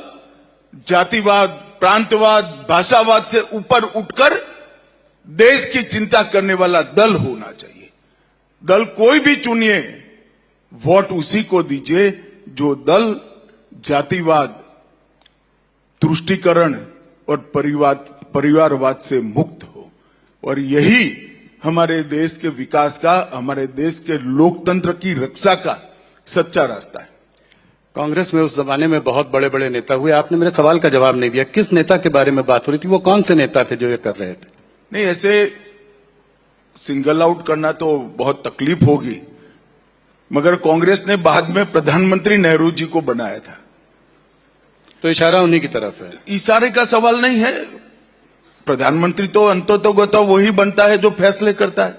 जातिवाद, प्रांतवाद, भाषावाद से ऊपर उठकर देश की चिंता करने वाला दल होना चाहिए। दल कोई भी चुनिए, वोट उसी को दीजिए जो दल जातिवाद, तुष्टीकरण और परिवारवाद से मुक्त हो। और यही हमारे देश के विकास का, हमारे देश के लोकतंत्र की रक्षा का सच्चा रास्ता है। कांग्रेस में उस जमाने में बहुत बड़े बड़े नेता हुए, आपने मेरे सवाल का जवाब नहीं दिया। किस नेता के बारे में बात हो रही थी? वो कौन से नेता थे जो ये कर रहे थे? नहीं, ऐसे सिंगल आउट करना तो बहुत तकलीफ होगी, मगर कांग्रेस ने बाद में प्रधानमंत्री नेहरू जी को बनाया था, तो इशारा उन्हीं की तरफ है। इशारे का सवाल नहीं है। प्रधानमंत्री तो अंततोगतो वही बनता है जो फैसले करता है।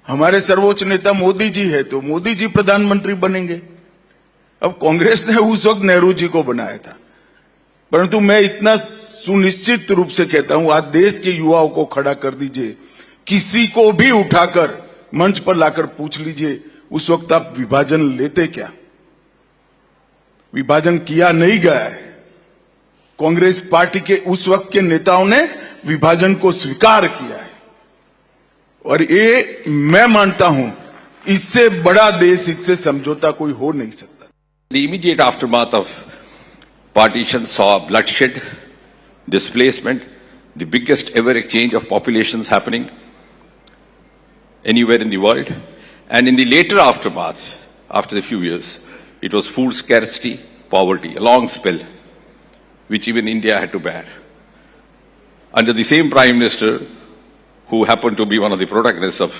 हमारे सर्वोच्च नेता मोदी जी है तो मोदी जी प्रधानमंत्री बनेंगे। अब कांग्रेस ने उस वक्त नेहरू जी को बनाया था, परंतु मैं इतना सुनिश्चित रूप से कहता हूं, आज देश के युवाओं को खड़ा कर दीजिए, किसी को भी उठाकर मंच पर लाकर पूछ लीजिए उस वक्त आप विभाजन लेते क्या? विभाजन किया नहीं गया है। कांग्रेस पार्टी के उस वक्त के नेताओं ने विभाजन को स्वीकार किया है, और ये मैं मानता हूं इससे बड़ा देश हित से समझौता कोई हो नहीं सकता। The immediate aftermath of partition saw bloodshed, displacement, the biggest ever exchange of populations happening anywhere in the world. And in the later aftermath, after a few years, it was food scarcity, poverty, a long spell, which even India had to bear. Under the same Prime Minister, who happened to be one of the protagonists of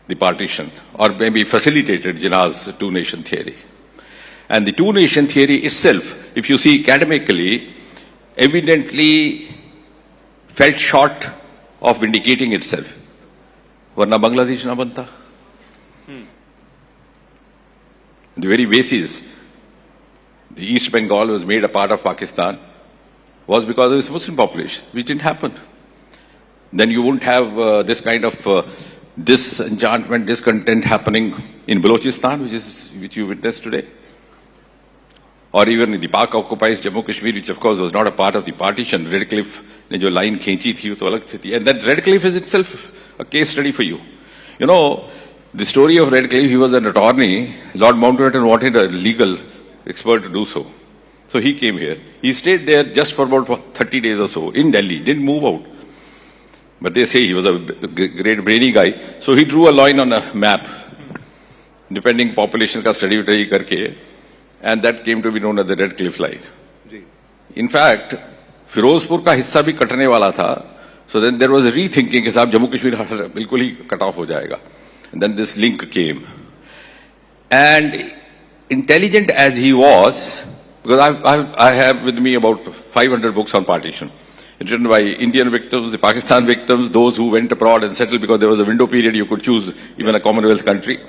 the partition, or maybe facilitated Jinnah's two-nation theory. And the two-nation theory itself, if you see academically, evidently felt short of vindicating itself. Varna Bangladesh na banta. The very basis the East Bengal was made a part of Pakistan was because of its Muslim population, which didn't happen. Then you wouldn't have this kind of disenchantment, discontent happening in Balochistan, which you witnessed today. Or even in the Pak occupies Jammu Kashmir, which of course was not a part of the partition. Redcliffe ne jo line khinchi thi, to alag thi. And that Redcliffe is itself a case study for you. You know, the story of Redcliffe, he was an attorney. Lord Mountbatten wanted a legal expert to do so. So he came here. He stayed there just for about 30 days or so in Delhi, didn't move out. But they say he was a great brainy guy. So he drew a line on a map, depending population ka study karke, and that came to be known as the Redcliffe line. In fact, Firozpur ka hissa bhi katne wala tha. So then there was a rethinking, that Jammu Kashmir bilkul hi cut off ho jayega. And then this link came. And intelligent as he was, because I have with me about 500 books on partition, written by Indian victims, the Pakistan victims, those who went abroad and settled because there was a window period, you could choose even a Commonwealth country.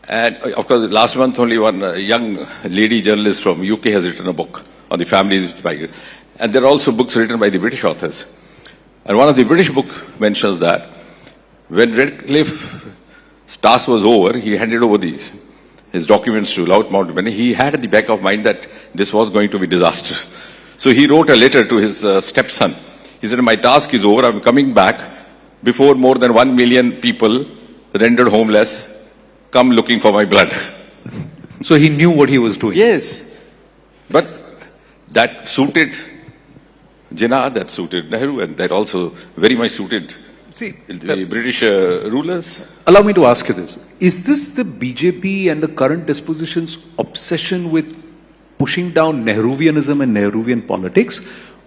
And of course, last month only one young lady journalist from UK has written a book on the families. And there are also books written by the British authors. And one of the British books mentions that when Redcliffe's task was over, he handed over his documents to Lord Mountbatten. He had at the back of mind that this was going to be disaster. So he wrote a letter to his stepson. He said, my task is over, I'm coming back before more than 1 million people rendered homeless come looking for my blood. So he knew what he was doing. Yes. But that suited Jinnah, that suited Nehru, and that also very much suited the British rulers. Allow me to ask you this. Is this the BJP and the current disposition's obsession with pushing down Nehruvianism and Nehruvian politics?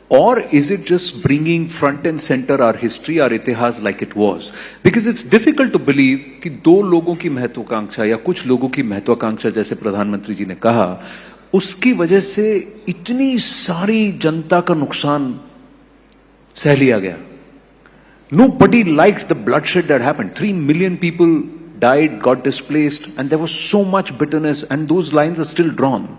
Or is it just bringing front and center our history, our itihas like it was? Because it's difficult to believe कि दो लोगों की महत्वाकांक्षा या कुछ लोगों की महत्वाकांक्षा जैसे प्रधानमंत्री जी ने कहा, उसकी वजह से इतनी सारी जनता का नुकसान सह लिया गया. Nobody liked the bloodshed that happened. 3 million people died, got displaced, and there was so much bitterness, and those lines are still drawn.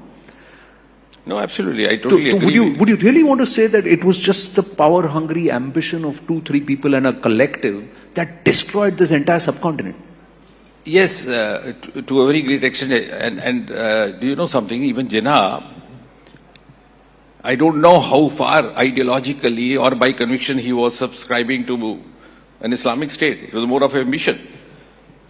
No, absolutely. I totally agree. Would you really want to say that it was just the power-hungry ambition of 2-3 people and a collective that destroyed this entire subcontinent? Yes, to a very great extent. And do you know something? Even Jinnah, I don't know how far ideologically or by conviction he was subscribing to an Islamic state. It was more of a mission.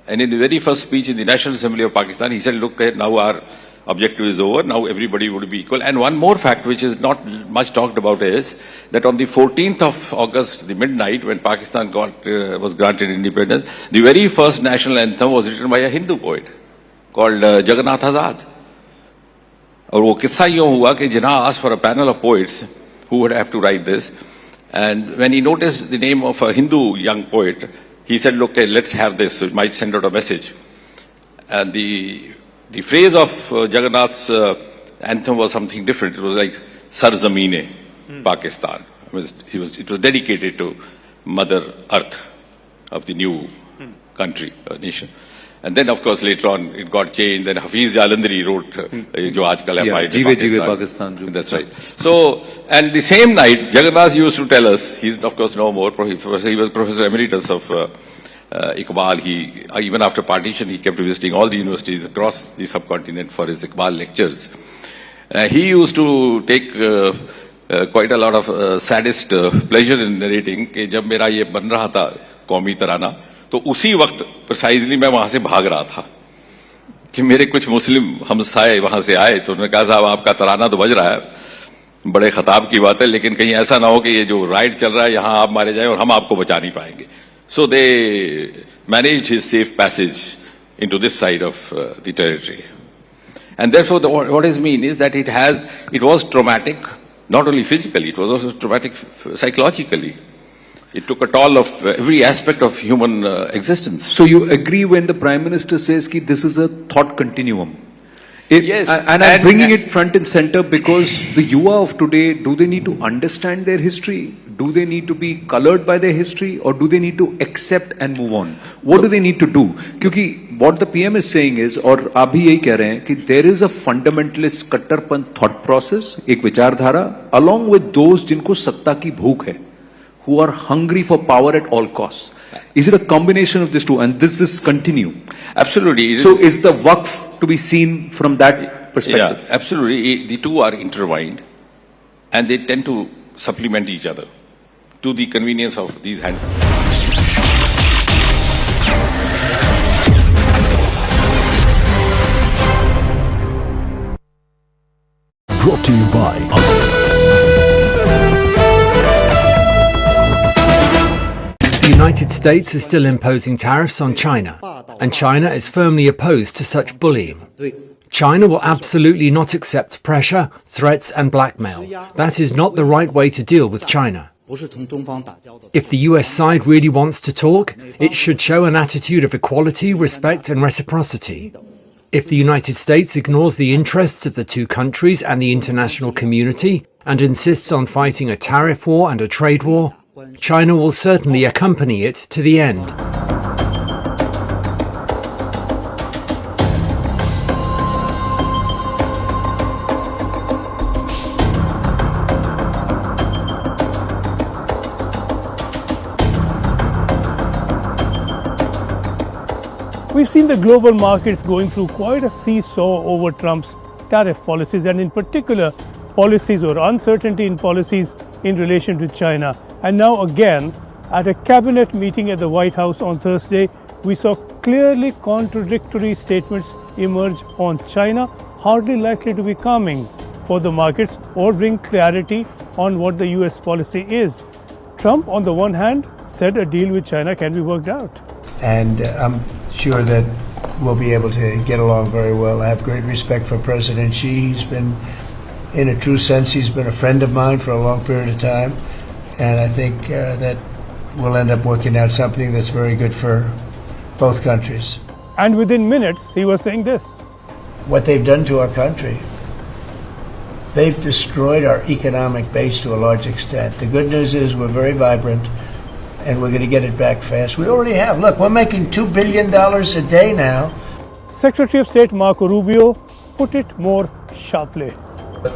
And in the very first speech in the National Assembly of Pakistan, he said, look, now our objective is over, now everybody would be equal. And one more fact which is not much talked about is that on the 14th of August, the midnight, when Pakistan was granted independence, the very first national anthem was written by a Hindu poet called Jagannath Azad. और वो किस्सा यूं हुआ कि Jinnah asked for a panel of poets who would have to write this, and when he noticed the name of a Hindu young poet, he said, look, let's have this, it might send out a message. And the phrase of Jagannath's anthem was something different. It was like Sar Zamine, Pakistan. It was dedicated to Mother Earth of the new country, nation. And then, of course, later on, it got changed. Then Hafiz Jalandhari wrote, jo aajkal hai, Jeeve Pakistan. That's right. So, and the same night, Jagannath used to tell us, he's of course no more, he was Professor Emeritus of Iqbal. Even after partition, he kept visiting all the universities across the subcontinent for his Iqbal lectures. He used to take quite a lot of sadist pleasure in narrating कि जब मेरा ये बन रहा था कौमी तराना, तो उसी वक्त precisely मैं वहां से भाग रहा था कि मेरे कुछ मुस्लिम हमसाए वहां से आए, तो उन्होंने कहा साहब आपका तराना तो बज रहा है, बड़े खताब की बात है, लेकिन कहीं ऐसा ना हो कि ये जो राइट चल रहा है यहाँ आप मारे जाएं और हम आपको बचा नहीं पाएंगे. So they managed his safe passage into this side of the territory. And therefore, what I mean is that it was traumatic, not only physically, it was also traumatic psychologically. It took a toll of every aspect of human existence. So you agree when the Prime Minister says that this is a thought continuum? Yes. And I'm bringing it front and center because the Yuva of today, do they need to understand their history? Do they need to be colored by their history? Or do they need to accept and move on? What do they need to do? Because what the PM is saying is, और आप भी यही कह रहे हैं कि there is a fundamentalist कट्टरपंथ thought process, एक विचारधारा, along with those जिनको सत्ता की भूख है, who are hungry for power at all costs. Is it a combination of these two, and this continue? Absolutely. So is the Waqf to be seen from that perspective? Yeah, absolutely. The two are intertwined, and they tend to supplement each other to the convenience of these handlers. Brought to you by The United States is still imposing tariffs on China, and China is firmly opposed to such bullying. China will absolutely not accept pressure, threats and blackmail. That is not the right way to deal with China. If the US side really wants to talk, it should show an attitude of equality, respect and reciprocity. If the United States ignores the interests of the two countries and the international community and insists on fighting a tariff war and a trade war, China will certainly accompany it to the end. We've seen the global markets going through quite a seesaw over Trump's tariff policies, and in particular policies or uncertainty in policies in relation to China. And now again, at a cabinet meeting at the White House on Thursday, we saw clearly contradictory statements emerge on China, hardly likely to be calming for the markets or bring clarity on what the US policy is. Trump, on the one hand, said a deal with China can be worked out. And I'm sure that we'll be able to get along very well. I have great respect for President Xi. He's been, in a true sense, he's been a friend of mine for a long period of time. And I think that we'll end up working out something that's very good for both countries. And within minutes, he was saying this. What they've done to our country, they've destroyed our economic base to a large extent. The good news is we're very vibrant, and we're going to get it back fast. We already have. Look, we're making $2 billion a day now. Secretary of State Marco Rubio put it more sharply.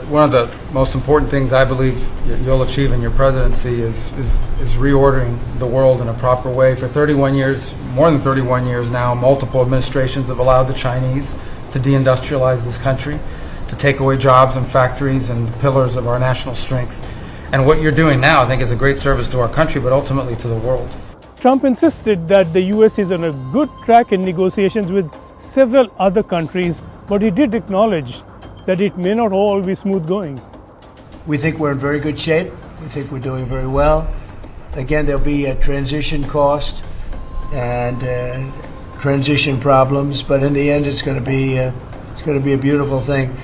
One of the most important things I believe you'll achieve in your presidency is reordering the world in a proper way. For 31 years, more than 31 years now, multiple administrations have allowed the Chinese to deindustrialize this country, to take away jobs and factories and pillars of our national strength. And what you're doing now, I think, is a great service to our country, but ultimately to the world. Trump insisted that the US is on a good track in negotiations with several other countries, but he did acknowledge that it may not all be smooth going. We think we're in very good shape. We think we're doing very well. Again, there'll be a transition cost and transition problems, but in the end, it's going to be a beautiful thing.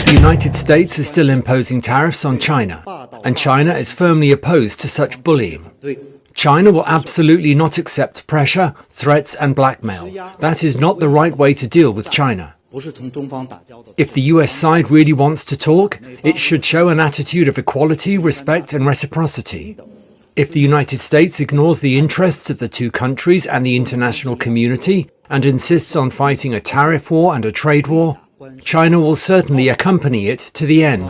The United States is still imposing tariffs on China, and China is firmly opposed to such bullying. China will absolutely not accept pressure, threats and blackmail. That is not the right way to deal with China. If the US side really wants to talk, it should show an attitude of equality, respect and reciprocity. If the United States ignores the interests of the two countries and the international community and insists on fighting a tariff war and a trade war, China will certainly accompany it to the end.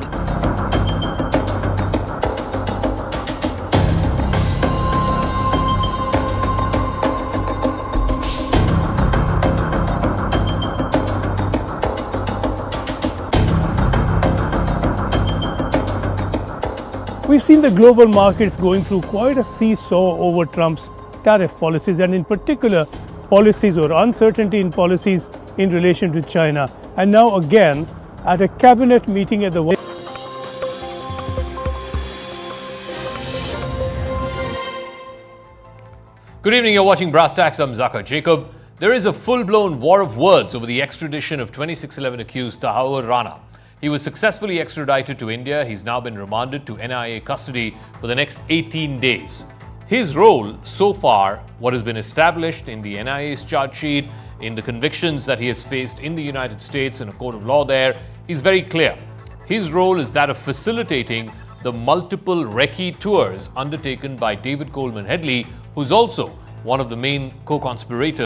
We've seen the global markets going through quite a seesaw over Trump's tariff policies, and in particular policies or uncertainty in policies in relation to China. And now again, at a cabinet meeting at the White House. Good evening, you're watching Brass Tacks. I'm Zakir Jacob. There is a full-blown war of words over the extradition of 2611 accused Tahawwur Rana. He was successfully extradited to India. He's now been remanded to NIA custody for the next 18 days. His role so far, what has been established in the NIA's charge sheet, in the convictions that he has faced in the United States in a court of law there, is very clear. His role is that of facilitating the multiple recce tours undertaken by David Coleman Headley, who's also one of the main co-conspirators